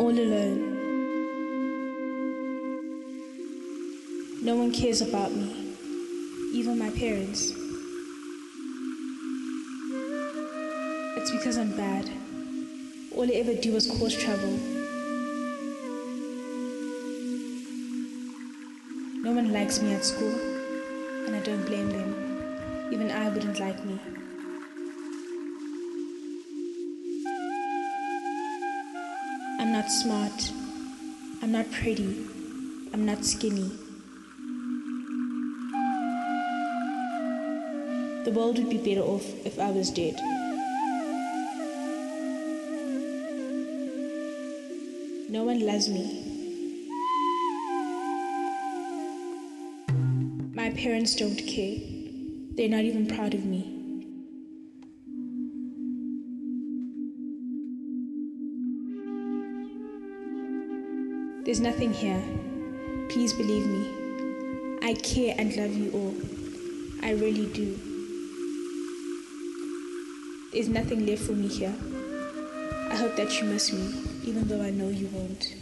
all alone. No one cares about me, even my parents. It's because I'm bad. All I ever do is cause trouble. No one likes me at school, and I don't blame them. Even I wouldn't like me. I'm not smart. I'm not pretty. I'm not skinny. The world would be better off if I was dead. No one loves me. My parents don't care. They're not even proud of me. There's nothing here. Please believe me. I care and love you all. I really do. There's nothing left for me here. I hope that you miss me, even though I know you won't.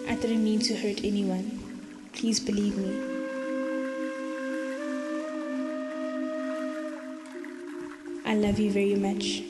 I didn't mean to hurt anyone. Please believe me. I love you very much.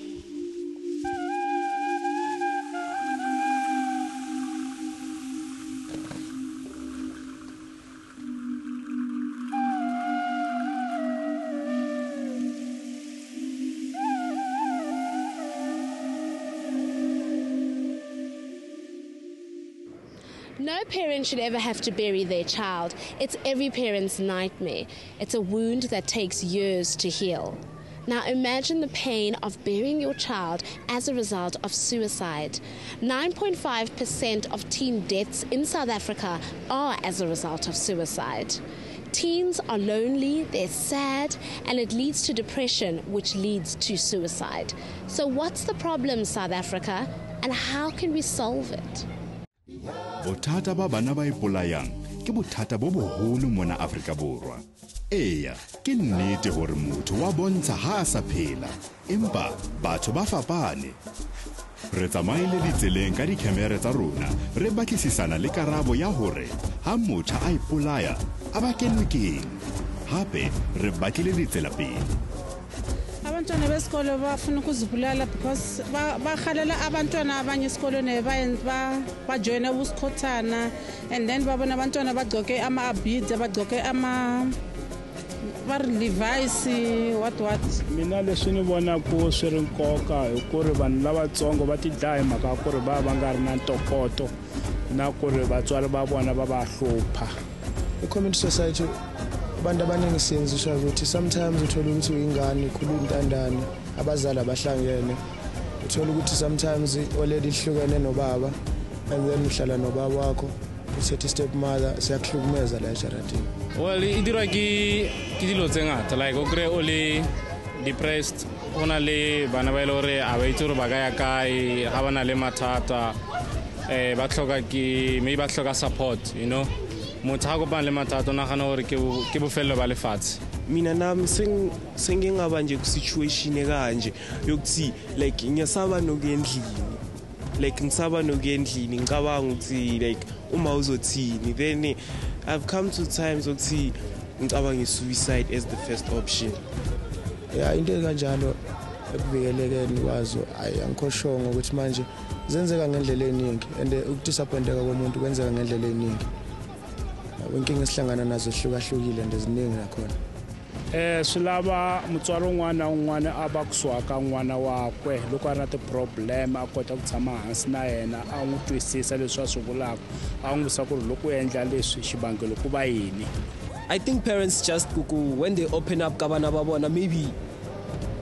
No parent should ever have to bury their child. It's every parent's nightmare. It's a wound that takes years to heal. Now imagine the pain of burying your child as a result of suicide. 9.5% of teen deaths in South Africa are as a result of suicide. Teens are lonely, they're sad, and it leads to depression, which leads to suicide. So what's the problem, South Africa, and how can we solve it? Bothata ba bana ba ipolayang ke bothata bo boholo mona Afrika Borwa. Eya, ke nnete hore motho wa bontsha ha a sa phela, empa batho ba fapane. Re tsamaile ditseleng ka dikamera tsa rona, re batlisisana le karabo ya hore ha motho a ipolaya a ba kenwe keng. Hape re batlile ditsela pele. Abantwana besikolo bafuna ukuzibulala because bakhalela abantwana abanye esikolweni bajoyina ubusikhothana, and then babona abantwana bagcoke ama-beads, bagcoke va-relevice what. Mina leswi ni vona ku swi ri nkoka hi ku ri vanhu lavatsongo va ti dlaya hi mhaka ku ri va nga ri na ntokoto na ku ri vatswari va vona va va hlupha. I-community society abantu abaningi siyenziswa ukuthi sometimes uthola ukuthi uyingane ikhuluma intandane, abazali abahlangene, uthola ukuthi sometimes already ihlukene nobaba, and then uhlala nobaba wakho usethi stepmother siyakuhlukumeza la ejaradini. Well, idira ki dilo tse ngata, like o kre o le depressed, ona le bana ba ile hore a ba itse hore ba ka ya kae, ga bana le mathata, ba tlhoka ki maybe ba tlhoka support, you know. Motho ha kopana le mathata ona gana hore ke bofello ba lefatshe. Mina nami sengingaba nje ku situation ekanje yokuthi like ngiyasaba nokuyendlini, like ngisaba nokuyendlini, ngicabanga ukuthi like uma uzothini. Then I've come to times ukuthi ngicabanga suicide as the first option. Yeah, into kanjalo ekuvikelekeni kwazo ayangikhoshongo ukuthi manje zenzeka ngendlela eningi, and ukudisappointeka komuntu kwenzeka ngendlela eningi. Inkinga esihlangana nazo hlukahlukile and eziningi nakhona. Swilava mutswari un'wana na un'wana a ba kusuhaka n'wana wakwe loko a ri na ti-problem a kota ku tshama hansi na yena a n'wi twisisa leswi a swi vulaka, a n'wi vutisa ku ri loko u endla leswi xivangelo ku va yini. I think parents just kuku when they open up ka vana va vona, maybe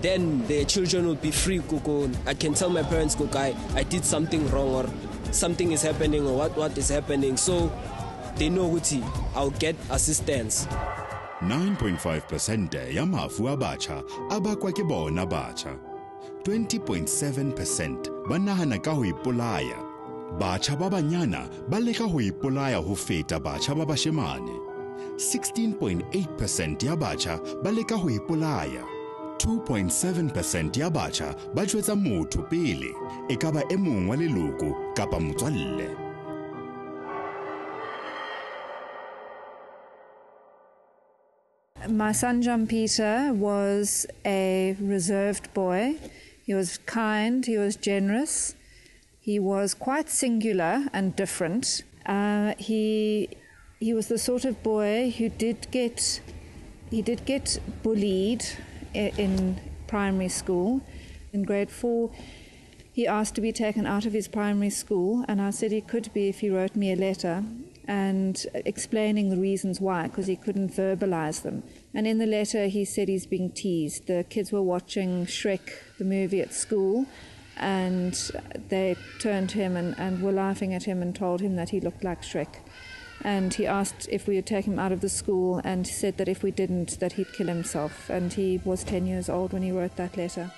then their children will be free. Kuku, I can tell my parents, kuku, I did something wrong or something is happening or what is happening, so they know ukuthi I'll get assistance. 9.5% ya mafu a batjha a bakwa ke bona batjha. 20.7% ba nahana ka ho ipolaya. Batjha ba banyana ba leka ho ipolaya ho feta batjha ba bashemane. 16.8% ya batjha ba leka ho ipolaya. 2.7% ya batjha ba jwetsa motho pele e ka ba e mong wa leloko kapa motswalle. My son John Peter was a reserved boy. He was kind, he was generous, he was quite singular and different. He was the sort of boy who did get bullied in primary school. In grade 4, he asked to be taken out of his primary school, and I said he could be if he wrote me a letter and explaining the reasons why, because he couldn't verbalize them. And in the letter he said he's being teased. The kids were watching Shrek, the movie, at school, and they turned to him and were laughing at him and told him that he looked like Shrek. And he asked if we would take him out of the school, and said that if we didn't, that he'd kill himself. And he was 10 years old when he wrote that letter.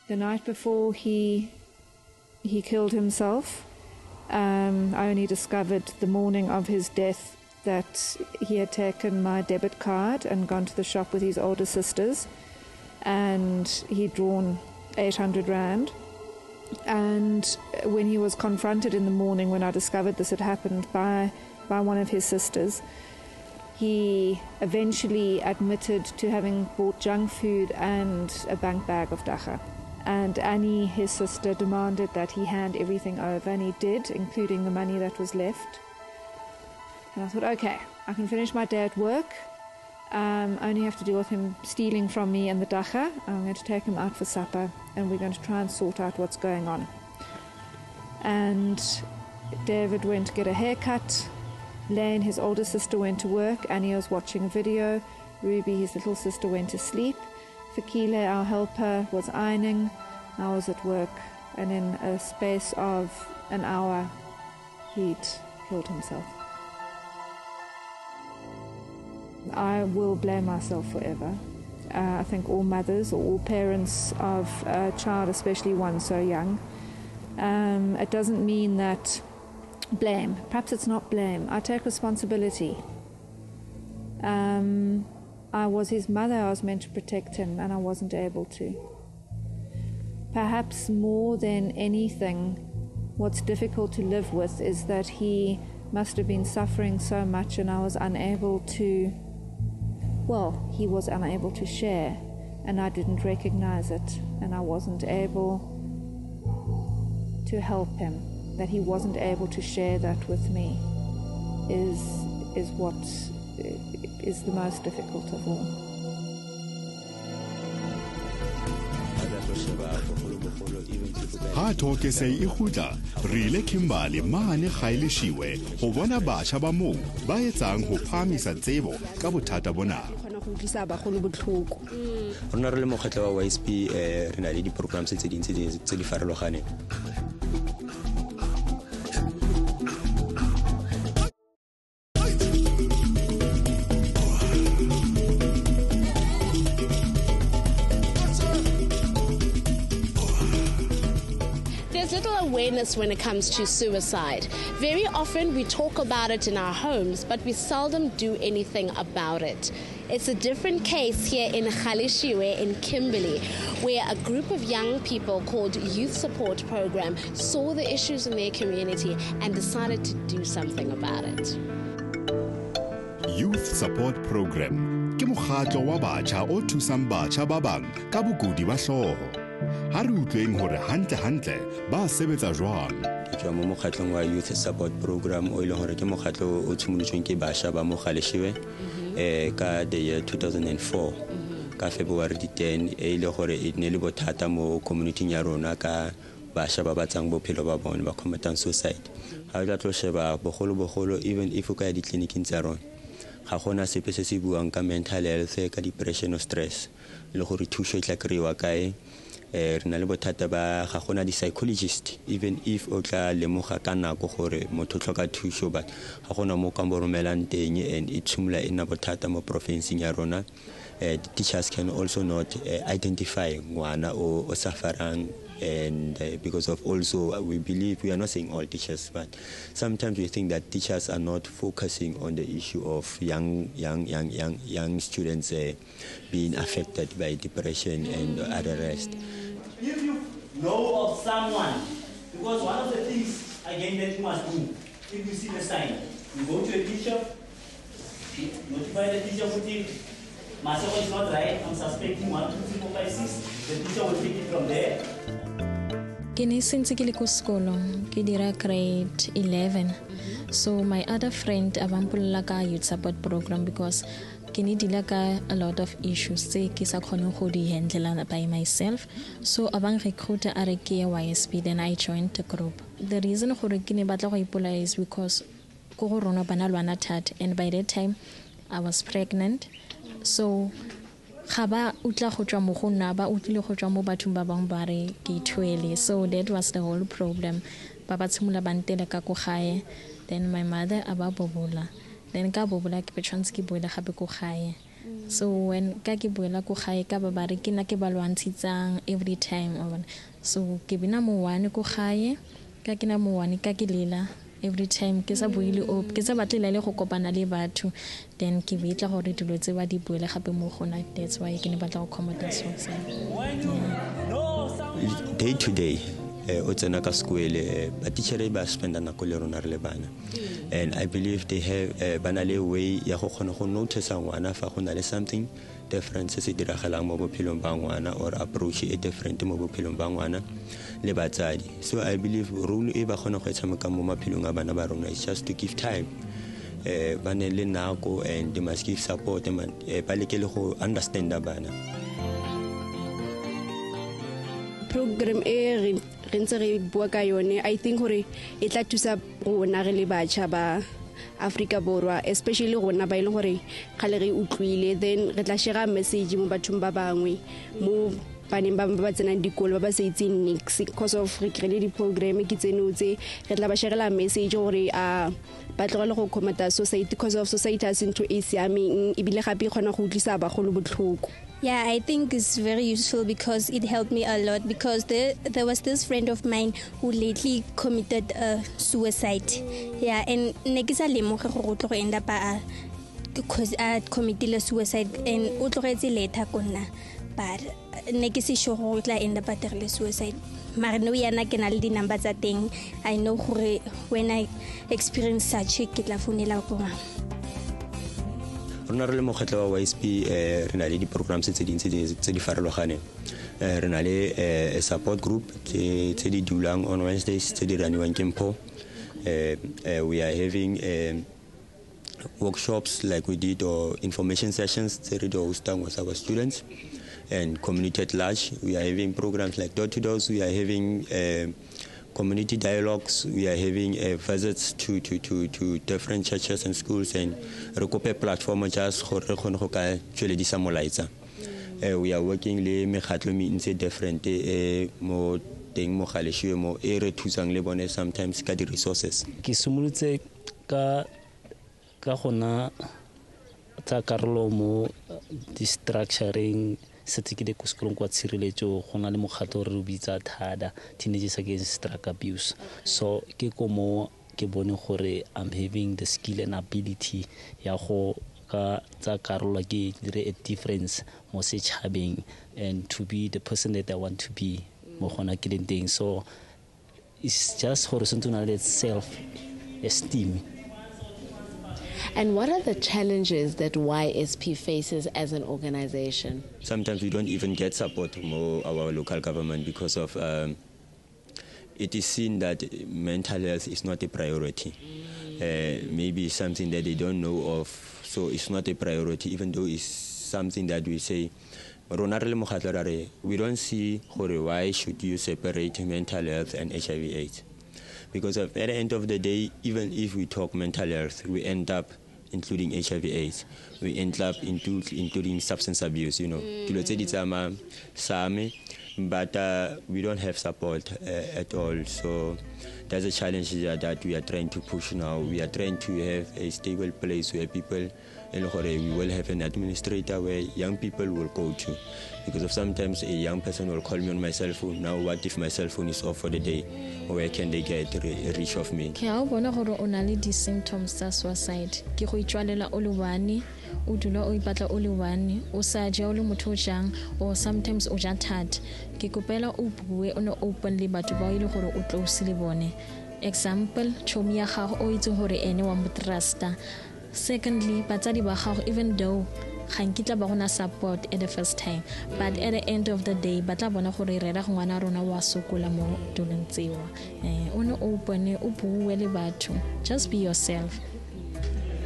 The night before he killed himself, I only discovered the morning of his death that he had taken my debit card and gone to the shop with his older sisters, and he'd drawn 800 Rand. And when he was confronted in the morning, when I discovered this had happened by one of his sisters, he eventually admitted to having bought junk food and a bank bag of dacha. And Annie, his sister, demanded that he hand everything over, and he did, including the money that was left. And I thought, okay, I can finish my day at work. I only have to deal with him stealing from me and the dacha. I'm going to take him out for supper, and we're going to try and sort out what's going on. And David went to get a haircut. Lane, his older sister, went to work. Annie was watching a video. Ruby, his little sister, went to sleep. Fakile, our helper, was ironing. I was at work, and in a space of an hour, he'd killed himself. I will blame myself forever. I think all mothers or all parents of a child, especially one so young, it doesn't mean that blame. Perhaps it's not blame. I take responsibility. I was his mother. I was meant to protect him, and I wasn't able to. Perhaps more than anything, what's difficult to live with is that he must have been suffering so much, and I was unable to, he was unable to share, and I didn't recognize it, and I wasn't able to help him. That he wasn't able to share that with me is what is the most difficult of all. Ha thoke se e khutla re ile Kimberley mane khaelishiwe go bona batjha ba mo ba etsang go phamisa tsebo ka bothata bona. Rona re le mokgatlo wa YSP re na le di programs tse dintsi tse di farologaneng. Awareness when it comes to suicide. Very often we talk about it in our homes, but we seldom do anything about it. It's a different case here in Khalishiwe in Kimberley, where a group of young people called Youth Support Program saw the issues in their community and decided to do something about it. Youth Support Program ke mokgatlo wa batjha o thusang batjha ba bang ka bokudi ba hloho. Ha re utlweng hore hantle ba sebetsa jwang. Ke tswa mo mokgatlong wa Youth Support Program o ile hore ke mokgatlo o tshimolotsweng ke basha ba mo Khalishiwe ka the year 2004 ka February 10 e ile hore e ne le bothata mo community ya rona ka basha ba batsang bophelo ba bona ba committing suicide. Ha o tla tlo sheba bogolo even if o ka ya di clinicing tsa rona ga gona sepe se se buang ka mental health ka depression or stress le gore thuso e tla kreiwa kae. Re na le bothata ba ga gona di psychologist even if o tla lemoga ka nako gore motho tlhoka thuso but ga gona mo ka boromelang teng and it tshumula ina bothata mo province ya rona. The teachers can also not identify ngwana o sufferang and because of also we believe, we are not saying all teachers, but sometimes we think that teachers are not focusing on the issue of young students being affected by depression and other rest. If you know of someone, because one of the things again that you must do, if you see the sign, you go to a teacher, notify the teacher, my son is not right, I'm suspecting 1, 2, 3, 4, 5, 6. The teacher will take it from there. Since I was school, I grade 11. So my other friend, avampula ka youth support program because I deal a lot of issues. Say kisa kono hodi handle by myself. So abang recruiter are ke YSP, then I joined the group. The reason hore kini batla go ipola is because ko rona bana lwana that, and by that time I was pregnant. So Khaba utla go tswa mo go nna ba utlile go tswa mo bathong ba bang ba re ke ithwele. So that was the whole problem. Ba ba tshimula ba ntele ka go gae. Then my mother aba bobola. Then ka bobola ke petshwantse ke boela gape go gae. So when ka ke boela go gae ka ba re ke na ke ba lwantshitsang every time. So ke bina mo one go gae ka ke na mo one ka ke lela every time ke sa boile o ke sa batlela le go kopana le batho, then ke betla gore dilo tse ba di boele gape mo gona. That's why ke ne batla go accommodate so. Day to day o tsena ka school ba teacher ba spend nako le rona re le bana, and I believe they have bana le way ya go kgona go notice ngwana fa go na le something different se diragalang mo bophelong ba ngwana, or approach e different mo bophelong ba ngwana le batsadi. So I believe role e ba kgona go tshameka mo maphelong a bana ba rona is just to give time, ba ne le nako, and they must give support, ba leke le go understand bana. Program e re ntse re bua ka yone, I think gore e tla thusa rona re le batjha ba Africa Borwa, especially rona ba ile gore khale re utlwile, then re tla share message mo bathong ba bangwe mo baneng ba ba tsena dikolo ba sa itseng nix, because of re create di program ke tsenotse re tla ba sharela message gore a ba tlogela go comata society, because of society has into e siameng ebile gape khona go utlisa ba golo botlhoko. Yeah, I think it's very useful because it helped me a lot, because there was this friend of mine who lately committed suicide. Yeah, and nekisa lemoge go tlo go end up because I committed suicide and o tlogetse later konna, but nekisi sure go tla end up at suicide. Mara no yana ke na le di number tsa teng. I know gore when I experience such ke tla founela go mama. Rona re le mokgatlo wa YSP re na le di programs tse dintsi tse di farologaneng. Re na le a support group tse di dulang on Wednesdays tse di raniwang ke Mpho. We are having workshops like we did, or information sessions tse re di hostang with our students and community at large. We are having programs like door to doors. We are having community dialogues. We are having visits to different churches and schools, and re kope platform just gore re kgone go ka tsweledisa molaetsa. We are working le mekgatlo mentsi different mo teng mo galeshiwe mo e re thusang le bone sometimes ka di resources. Ke simolotse ka gona tsa karolo mo di structuring setse ke de ko sekolong kwa tshireletso gona le mokgatlo re bitsa THADA, Teenagers Against Drug Abuse. So ke komo ke bone gore I'm having the skill and ability ya go ka tsa karolo ke dire a difference mo setšhabeng, and to be the person that I want to be mo gona ke leng. So it's just gore sentse na le self esteem. And what are the challenges that YSP faces as an organization? Sometimes we don't even get support from our local government because of it is seen that mental health is not a priority. Maybe something that they don't know of, so it's not a priority, even though it's something that we say. We don't see why should you separate mental health and HIV/AIDS. Because at the end of the day, even if we talk mental health, we end up including HIV/AIDS. We end up including substance abuse, you know. but we don't have support at all. So that's a challenge that we are trying to push now. We are trying to have a stable place where people, we will have an administrator where young people will go to. Because of sometimes a young person will call me on my cell phone. Now what if my cell phone is off for the day? Where can they get reach of me? Ke a bona gore o na le di symptoms tsa suicide. Ke go itwalela o le one, o dula o ipatla o le one, o sa ja o le motho o jang, or sometimes o ja that. Ke kopela o bue o no openly batho ba ile gore o close le bone. Example, chomi ya gago o itse gore ene wa mo trusta. Secondly, batsadi ba gago, even though gankitla ba gona support at the first time, but at the end of the day ba tla bona gore rera ngwana rona wa sokola mo tuleng tsewa. Ono open o bue le batho. Just be yourself.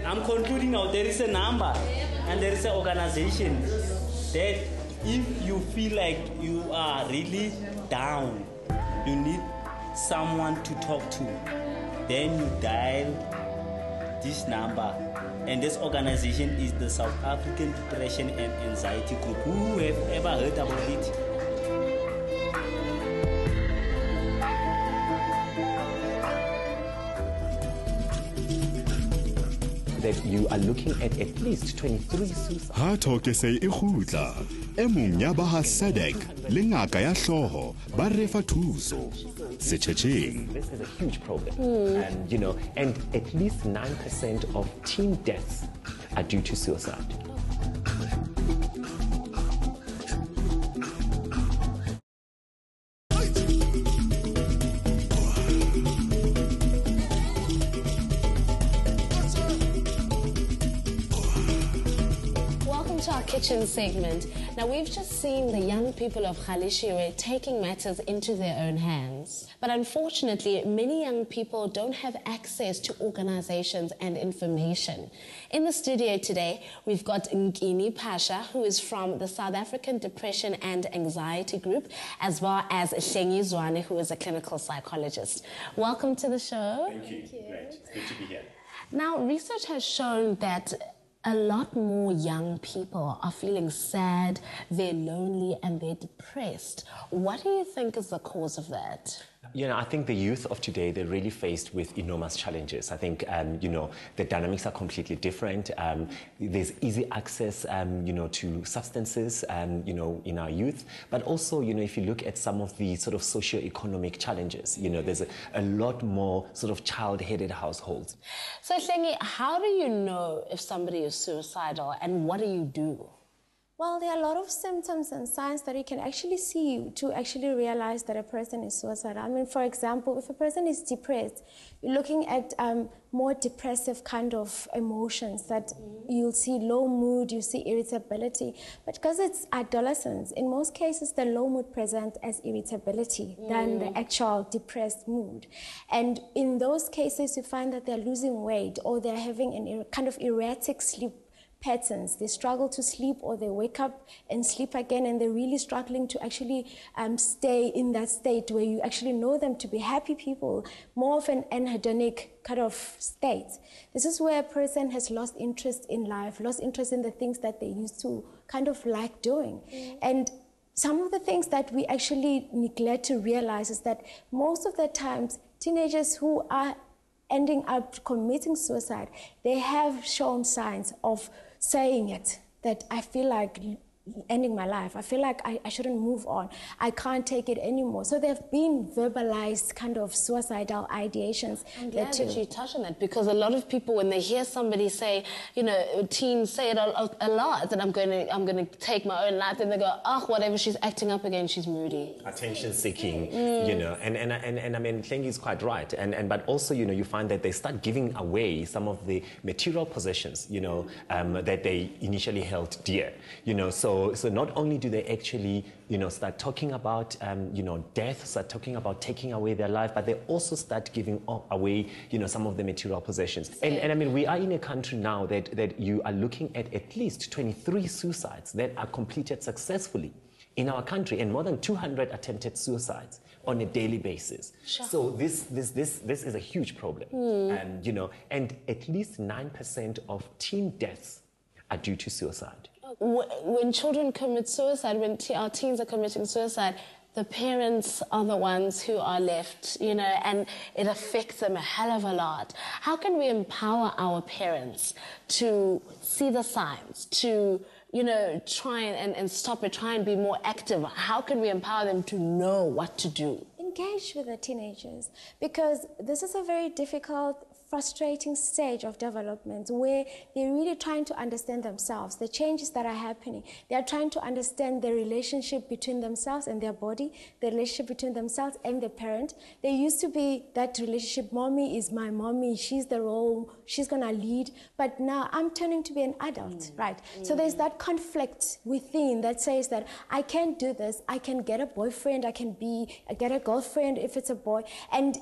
I'm concluding now. There is a number and there is an organization that if you feel like you are really down, you need someone to talk to, then you dial this number. And this organization is the South African Depression and Anxiety Group. Who have ever heard about it? That you are looking at least 23 suicides. Ha thoke se e khutla e mong ya ba ha Sabc le ngaka ya hloho ba refa thuso setšhetšeng. This is a huge problem, and at least 9% of teen deaths are due to suicide. Kitchen segment. Now we've just seen the young people of Khalishiwe taking matters into their own hands. But unfortunately, many young people don't have access to organizations and information. In the studio today, we've got Nkini Pasha, who is from the South African Depression and Anxiety Group, as well as Hlengi Zwane, who is a clinical psychologist. Welcome to the show. Thank you. Great. It's good to be here. Now, research has shown that a lot more young people are feeling sad, they're lonely, and they're depressed. What do you think is the cause of that? I think the youth of today, they're really faced with enormous challenges. I think, the dynamics are completely different. There's easy access, to substances, in our youth. But also, if you look at some of the sort of socio-economic challenges, there's a lot more sort of child-headed households. So, Hlengi, how do you know if somebody is suicidal, and what do you do? Well, there are a lot of symptoms and signs that you can actually see to actually realize that a person is suicidal. I mean, for example, if a person is depressed, you're looking at more depressive kind of emotions that you'll see low mood, you see irritability. But because it's adolescence, in most cases, the low mood presents as irritability than the actual depressed mood. And in those cases, you find that they're losing weight or they're having a kind of erratic sleep patterns. They struggle to sleep, or they wake up and sleep again, and they're really struggling to actually stay in that state where you actually know them to be happy people, more of an anhedonic kind of state. This is where a person has lost interest in life, lost interest in the things that they used to kind of like doing. And some of the things that we actually neglect to realize is that most of the times, teenagers who are ending up committing suicide, they have shown signs of saying it, that I feel like ending my life. I feel like I shouldn't move on. I can't take it anymore. So there have been verbalized kind of suicidal ideations. I'm glad that you touched on that, because a lot of people, when they hear somebody say, teens say it a lot, that I'm going to take my own life, then they go, whatever, she's acting up again, she's moody. Attention seeking, and I mean, Hlengi is quite right. But also, you find that they start giving away some of the material possessions, that they initially held dear, So not only do they actually, start talking about, death, start talking about taking away their life, but they also start giving away, some of the material possessions. And I mean, we are in a country now that you are looking at least 23 suicides that are completed successfully in our country, and more than 200 attempted suicides on a daily basis. Sure. So this is a huge problem. And at least 9% of teen deaths are due to suicide. When children commit suicide, when our teens are committing suicide, the parents are the ones who are left, you know, and it affects them a hell of a lot. How can we empower our parents to see the signs, to, you know, try and stop it, try and be more active? How can we empower them to know what to do? Engage with the teenagers, because this is a very difficult, frustrating stage of development where they're really trying to understand themselves, the changes that are happening. They're trying to understand the relationship between themselves and their body, the relationship between themselves and the parent. There used to be that relationship, mommy is my mommy, she's the role, she's gonna lead, but now I'm turning to be an adult, right? So there's that conflict within that says that I can't do this, I can get a boyfriend, I can get a girlfriend if it's a boy, and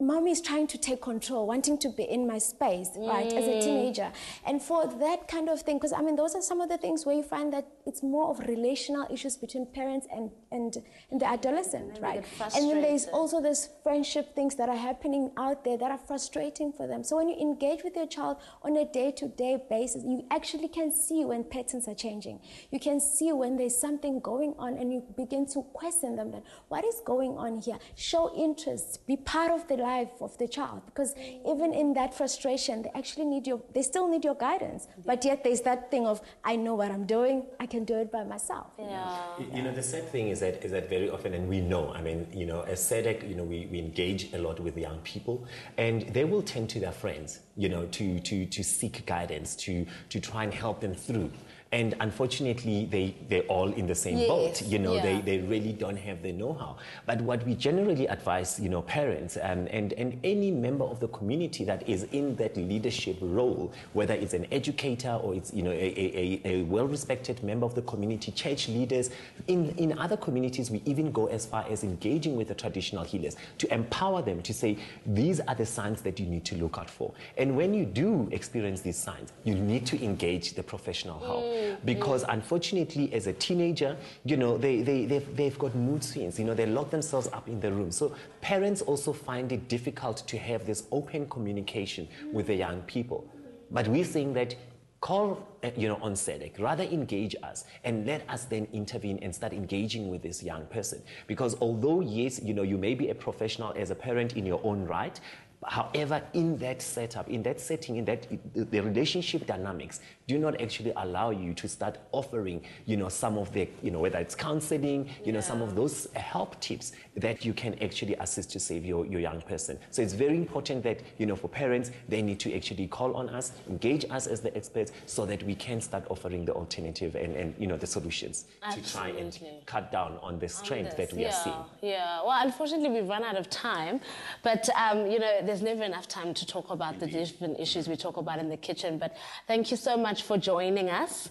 mommy is trying to take control, wanting to be in my space, right, as a teenager. And for that kind of thing, because I mean, those are some of the things where you find that it's more of relational issues between parents and the adolescent, right? And then there's also this friendship things that are happening out there that are frustrating for them. So when you engage with your child on a day-to-day basis, you actually can see when patterns are changing. You can see when there's something going on, and you begin to question them that, what is going on here? Show interest, be part of the life of the child, because even in that frustration, they actually they still need your guidance, but yet there's that thing of, I know what I'm doing, I can do it by myself. You know, the sad thing is that very often, and we know, I mean, you know, as Sabc, you know, we engage a lot with young people, and they will tend to their friends, you know, to seek guidance, to try and help them through. And unfortunately, they're all in the same boat. You know, they really don't have the know-how. But what we generally advise, you know, parents and any member of the community that is in that leadership role, whether it's an educator or it's, you know, a well-respected member of the community, church leaders, in other communities, we even go as far as engaging with the traditional healers to empower them to say, these are the signs that you need to look out for. And when you do experience these signs, you need to engage the professional help. Because unfortunately, as a teenager, you know, they've got mood swings, you know, they lock themselves up in the room. So parents also find it difficult to have this open communication with the young people. But we're saying that call, you know, on Sabc, rather engage us and let us then intervene and start engaging with this young person. Because although, yes, you know, you may be a professional as a parent in your own right, however, in that setup, in that setting, in that the relationship dynamics do not actually allow you to start offering, you know, some of the, you know, whether it's counseling, you know, some of those help tips that you can actually assist to save your young person. So it's very important that, you know, for parents, they need to actually call on us, engage us as the experts, so that we can start offering the alternative and you know, the solutions to try and cut down on this trend that we are seeing. Yeah, well, unfortunately, we've run out of time, but, you know, there's never enough time to talk about the different issues we talk about in the kitchen. But thank you so much for joining us.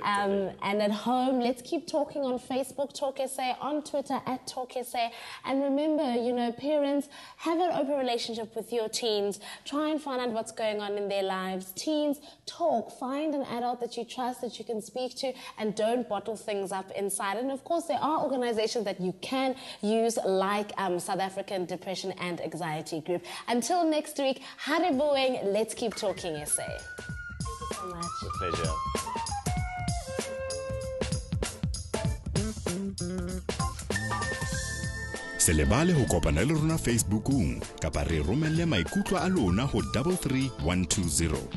And at home, let's keep talking on Facebook, Talk SA, on Twitter, @TalkSA. And remember, you know, parents, have an open relationship with your teens. Try and find out what's going on in their lives. Teens, talk. Find an adult that you trust, that you can speak to, and don't bottle things up inside. And of course, there are organizations that you can use, like South African Depression and Anxiety Group. Until next week, Hariboing, let's keep talking SA. Thank you so much. It's a pleasure. Se lebale ho kopana le rona Facebookong kapa re romelle maikutlo a lona ho 33120.